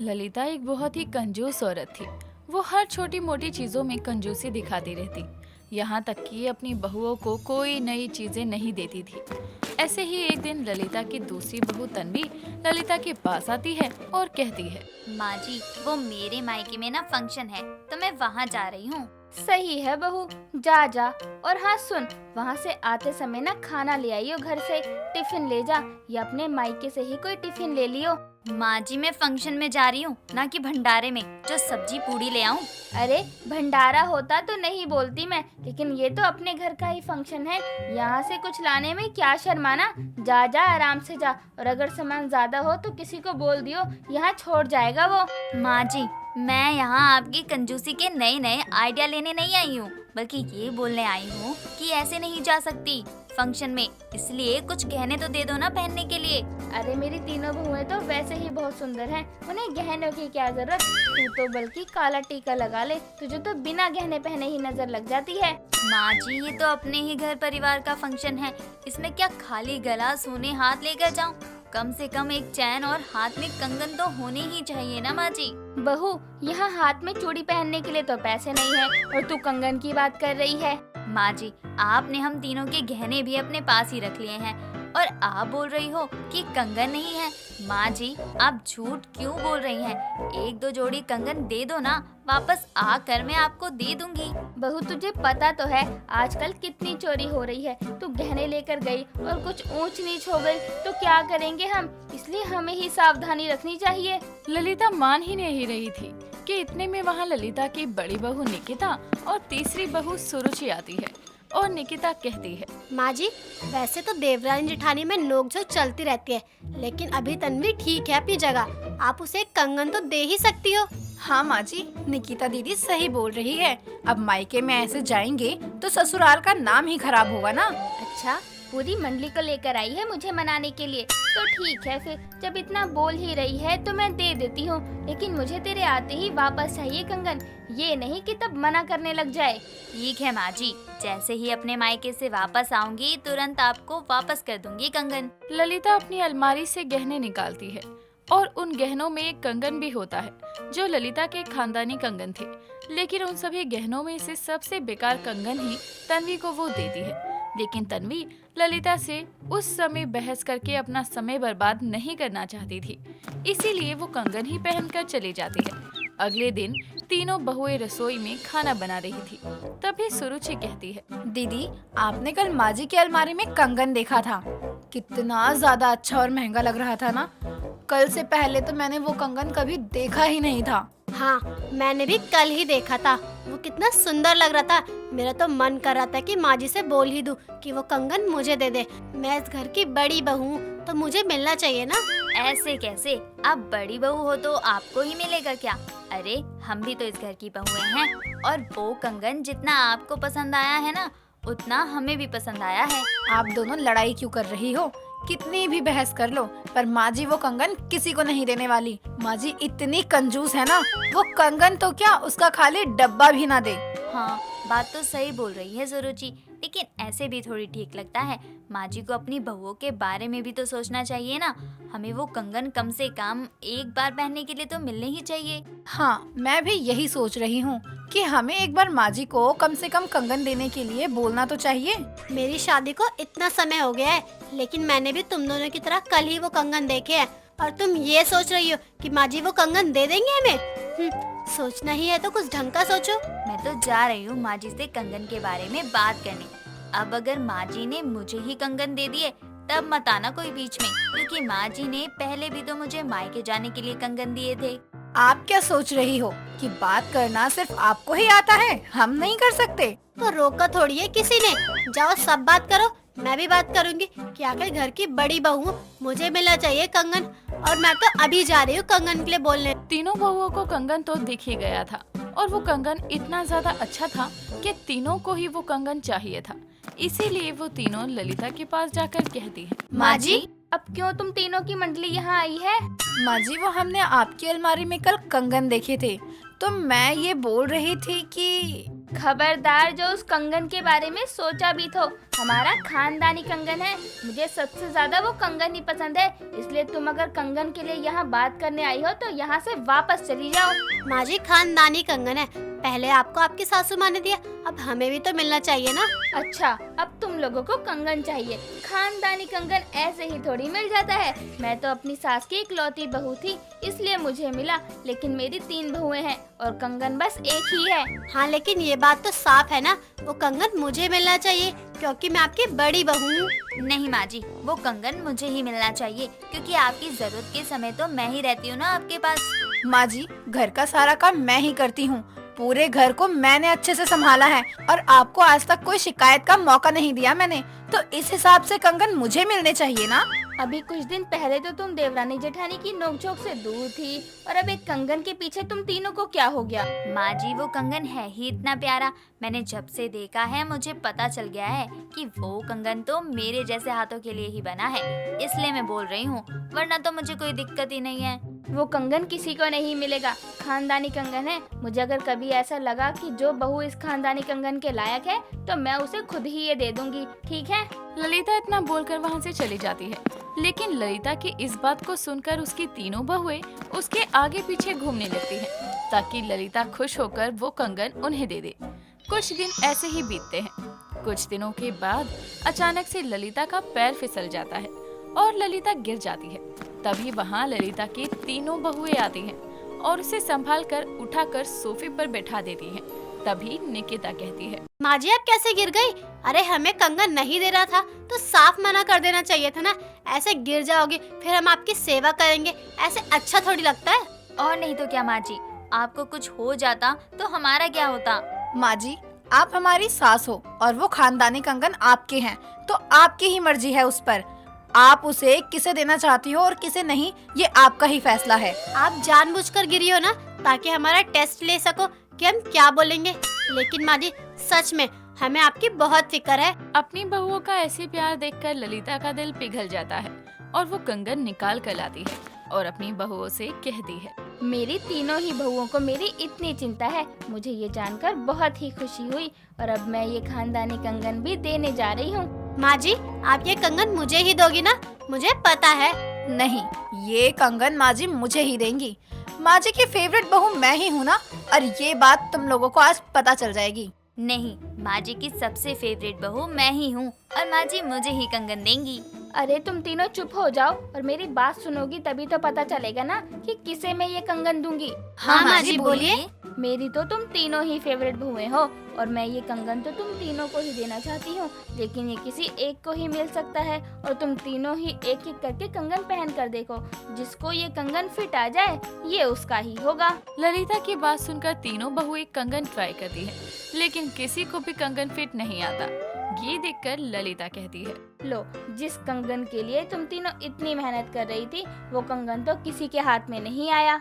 ललिता एक बहुत ही कंजूस औरत थी। वो हर छोटी मोटी चीजों में कंजूसी दिखाती रहती, यहाँ तक कि अपनी बहुओं को कोई नई चीजें नहीं देती थी। ऐसे ही एक दिन ललिता की दूसरी बहू तन्वी ललिता के पास आती है और कहती है, माँ जी, वो मेरे मायके में ना फंक्शन है तो मैं वहाँ जा रही हूँ। सही है बहू, जा जा। और हाँ सुन, वहाँ से आते समय ना खाना ले आइयो, घर से टिफिन ले जा, या अपने मायके से ही कोई टिफिन ले लियो। माँ जी, मैं फंक्शन में जा रही हूँ, ना कि भंडारे में जो सब्जी पूड़ी ले आऊँ। अरे भंडारा होता तो नहीं बोलती मैं, लेकिन ये तो अपने घर का ही फंक्शन है, यहाँ से कुछ लाने में क्या शर्माना। जा जा, आराम से जा, और अगर सामान ज्यादा हो तो किसी को बोल दियो, यहाँ छोड़ जाएगा वो। माँ जी, मैं यहाँ आपकी कंजूसी के नए नए आइडिया लेने नहीं आई हूँ, बल्कि ये बोलने आई हूँ कि ऐसे नहीं जा सकती फंक्शन में, इसलिए कुछ गहने तो दे दो ना पहनने के लिए। अरे मेरी तीनों बहुएं तो वैसे ही बहुत सुंदर हैं, उन्हें गहनों की क्या जरूरत। तू तो बल्कि काला टीका लगा ले, तुझे तो बिना गहने पहने ही नजर लग जाती है। माँ जी, ये तो अपने ही घर परिवार का फंक्शन है, इसमें क्या खाली गला सोने हाथ लेकर जाऊँ? कम से कम एक चैन और हाथ में कंगन तो होने ही चाहिए ना माँ जी। बहू, यहाँ हाथ में चूड़ी पहनने के लिए तो पैसे नहीं है, और तू कंगन की बात कर रही है। माँ जी, आपने हम तीनों के गहने भी अपने पास ही रख लिए हैं, और आप बोल रही हो कि कंगन नहीं है। माँ जी, आप झूठ क्यों बोल रही हैं? एक दो जोड़ी कंगन दे दो ना, वापस आकर मैं आपको दे दूंगी। बहू, तुझे पता तो है आजकल कितनी चोरी हो रही है। तू गहने लेकर गई और कुछ ऊंच नीच हो गई तो क्या करेंगे हम, इसलिए हमें ही सावधानी रखनी चाहिए। ललिता मान ही नहीं रही थी कि इतने में वहाँ ललिता की बड़ी बहू निकिता और तीसरी बहू सुरुचि आती है और निकिता कहती है, माँ जी, वैसे तो देवरानी जेठानी में नोकझोंक चलती रहती है, लेकिन अभी तन्वी ठीक है अपनी जगह, आप उसे एक कंगन तो दे ही सकती हो। हाँ माँ जी, निकिता दीदी सही बोल रही है। अब मायके में ऐसे जाएंगे तो ससुराल का नाम ही खराब होगा ना। अच्छा, पूरी मंडली को लेकर आई है मुझे मनाने के लिए, तो ठीक है फिर, जब इतना बोल ही रही है तो मैं दे देती हूँ, लेकिन मुझे तेरे आते ही वापस चाहिए कंगन, ये नहीं कि तब मना करने लग जाए। ठीक है माँ जी, जैसे ही अपने मायके से वापस आऊंगी तुरंत आपको वापस कर दूंगी कंगन। ललिता अपनी अलमारी से गहने निकालती है और उन गहनों में एक कंगन भी होता है जो ललिता के खानदानी कंगन थे, लेकिन उन सभी गहनों में से सबसे बेकार कंगन ही तन्वी को वो देती है। लेकिन तन्वी ललिता से उस समय बहस करके अपना समय बर्बाद नहीं करना चाहती थी, इसीलिए वो कंगन ही पहनकर चली जाती है। अगले दिन तीनों बहुएं रसोई में खाना बना रही थी, तभी सुरुचि कहती है, दीदी, आपने कल माँ जी की अलमारी में कंगन देखा था, कितना ज्यादा अच्छा और महंगा लग रहा था ना। कल से पहले तो मैंने वो कंगन कभी देखा ही नहीं था। हाँ, मैंने भी कल ही देखा था, वो कितना सुंदर लग रहा था। मेरा तो मन कर रहा था कि माँ जी से बोल ही दूं कि वो कंगन मुझे दे दे। मैं इस घर की बड़ी बहू हूँ तो मुझे मिलना चाहिए ना। ऐसे कैसे? आप बड़ी बहू हो तो आपको ही मिलेगा क्या? अरे हम भी तो इस घर की बहुएं हैं, और वो कंगन जितना आपको पसंद आया है ना, उतना हमें भी पसंद आया है। आप दोनों लड़ाई क्यों कर रही हो? कितनी भी बहस कर लो, पर माँ जी वो कंगन किसी को नहीं देने वाली। माँ जी इतनी कंजूस है ना, वो कंगन तो क्या, उसका खाली डब्बा भी ना दे। हाँ, बात तो सही बोल रही है सुरुचि, लेकिन ऐसे भी थोड़ी ठीक लगता है। माँ जी को अपनी बहुओं के बारे में भी तो सोचना चाहिए ना। हमें वो कंगन कम से कम एक बार पहनने के लिए तो मिलने ही चाहिए। हाँ, मैं भी यही सोच रही हूँ कि हमें एक बार माँ जी को कम से कम कंगन देने के लिए बोलना तो चाहिए। मेरी शादी को इतना समय हो गया है, लेकिन मैंने भी तुम दोनों की तरह कल ही वो कंगन देखे हैं, और तुम ये सोच रही हो कि माँ जी वो कंगन दे देंगे हमें। सोचना ही है तो कुछ ढंग का सोचो। मैं तो जा रही हूँ माँ जी से कंगन के बारे में बात करने। अब अगर माँ जी ने मुझे ही कंगन दे दिए तब मत आना कोई बीच में, क्योंकि माँ जी ने पहले भी तो मुझे मायके जाने के लिए कंगन दिए थे। आप क्या सोच रही हो कि बात करना सिर्फ आपको ही आता है, हम नहीं कर सकते? तो रोका थोड़ी है किसी ने, जाओ सब बात करो, मैं भी बात करूंगी कि आखिर घर की बड़ी बहू हूँ, मुझे मिलना चाहिए कंगन, और मैं तो अभी जा रही हूँ कंगन के लिए बोलने। तीनों बहुओं को कंगन तो दिख ही गया था, और वो कंगन इतना ज्यादा अच्छा था कि तीनों को ही वो कंगन चाहिए था। इसीलिए वो तीनों ललिता के पास जाकर कहती है, माँ जी, अब क्यों तुम तीनों की मंडली यहाँ आई है? माँ जी, वो हमने आपकी अलमारी में कल कंगन देखे थे, तो मैं ये बोल रही थी कि खबरदार, जो उस कंगन के बारे में सोचा भी तो हमारा खानदानी कंगन है। मुझे सबसे ज्यादा वो कंगन ही पसंद है। इसलिए तुम अगर कंगन के लिए यहाँ बात करने आई हो तो यहाँ से वापस चली जाओ। माँ जी खानदानी कंगन है, पहले आपको आपकी सासू माँ ने दिया, अब हमें भी तो मिलना चाहिए ना। अच्छा, अब तुम लोगों को कंगन चाहिए। खानदानी कंगन ऐसे ही थोड़ी मिल जाता है। मैं तो अपनी सास की इकलौती बहू थी, इसलिए मुझे मिला, लेकिन मेरी 3 बहुएं हैं और कंगन बस एक ही है। हाँ लेकिन ये बात तो साफ है ना, वो कंगन मुझे मिलना चाहिए क्योंकि मैं आपकी बड़ी बहू हूँ। नहीं माँ जी, वो कंगन मुझे ही मिलना चाहिए क्योंकि आपकी जरूरत के समय तो मैं ही रहती हूँ ना आपके पास। माँ जी, घर का सारा काम मैं ही करती हूँ। पूरे घर को मैंने अच्छे से संभाला है और आपको आज तक कोई शिकायत का मौका नहीं दिया मैंने, तो इस हिसाब से कंगन मुझे मिलने चाहिए ना। अभी कुछ दिन पहले तो तुम देवरानी जेठानी की नोकझोंक से दूर थी और अब एक कंगन के पीछे तुम तीनों को क्या हो गया? माँ जी, वो कंगन है ही इतना प्यारा। मैंने जब से देखा है मुझे पता चल गया है कि वो कंगन तो मेरे जैसे हाथों के लिए ही बना है, इसलिए मैं बोल रही हूँ, वरना तो मुझे कोई दिक्कत ही नहीं है। वो कंगन किसी को नहीं मिलेगा, खानदानी कंगन है। मुझे अगर कभी ऐसा लगा कि जो बहू इस खानदानी कंगन के लायक है तो मैं उसे खुद ही ये दे दूंगी, ठीक है? ललिता इतना बोलकर वहाँ से चली जाती है, लेकिन ललिता की इस बात को सुनकर उसकी तीनों बहुएं उसके आगे पीछे घूमने लगती हैं, ताकि ललिता खुश होकर वो कंगन उन्हें दे दे। कुछ दिन ऐसे ही बीतते हैं। कुछ दिनों के बाद अचानक से ललिता का पैर फिसल जाता है और ललिता गिर जाती है। तभी वहाँ ललिता की तीनों बहुएं आती हैं और उसे संभाल कर उठाकर सोफे पर बैठा देती हैं। तभी निकिता कहती है, माँ जी आप कैसे गिर गई? अरे हमें कंगन नहीं दे रहा था तो साफ मना कर देना चाहिए था ना। ऐसे गिर जाओगे फिर हम आपकी सेवा करेंगे, ऐसे अच्छा थोड़ी लगता है। और नहीं तो क्या माँ जी, आपको कुछ हो जाता तो हमारा क्या होता? माँ जी, आप हमारी सास हो और वो खानदानी कंगन आपके हैं, तो आपकी ही मर्जी है उस पर। आप उसे किसे देना चाहती हो और किसे नहीं, ये आपका ही फैसला है। आप जानबूझकर गिरी हो ना ताकि हमारा टेस्ट ले सको कि हम क्या बोलेंगे। लेकिन माँ जी सच में हमें आपकी बहुत फिक्र है। अपनी बहुओं का ऐसे प्यार देखकर ललिता का दिल पिघल जाता है और वो कंगन निकाल कर लाती है और अपनी बहुओं से कहती है, मेरी तीनों ही बहुओं को मेरी इतनी चिंता है। मुझे ये जानकर बहुत ही खुशी हुई और अब मैं ये खानदानी कंगन भी देने जा रही हूँ। माँ जी आप ये कंगन मुझे ही दोगी ना? मुझे पता है। नहीं, ये कंगन माँ जी मुझे ही देंगी। माँ जी की फेवरेट बहू मैं ही हूँ ना, और ये बात तुम लोगों को आज पता चल जाएगी। नहीं, माँ जी की सबसे फेवरेट बहू मैं ही हूँ और माँ जी मुझे ही कंगन देंगी। अरे तुम तीनों चुप हो जाओ और मेरी बात सुनोगी तभी तो पता चलेगा ना कि किसे मैं ये कंगन दूंगी। हाँ माँ जी बोलिए। मेरी तो तुम तीनों ही फेवरेट बहुएं हो और मैं ये कंगन तो तुम तीनों को ही देना चाहती हूँ, लेकिन ये किसी एक को ही मिल सकता है और तुम तीनों ही एक एक करके कंगन पहन कर देखो। जिसको ये कंगन फिट आ जाए ये उसका ही होगा। ललिता की बात सुनकर तीनों बहुएं कंगन ट्राई करती हैं, लेकिन किसी को भी कंगन फिट नहीं आता। ये देखकर ललिता कहती है, लो, जिस कंगन के लिए तुम तीनों इतनी मेहनत कर रही थी वो कंगन तो किसी के हाथ में नहीं आया।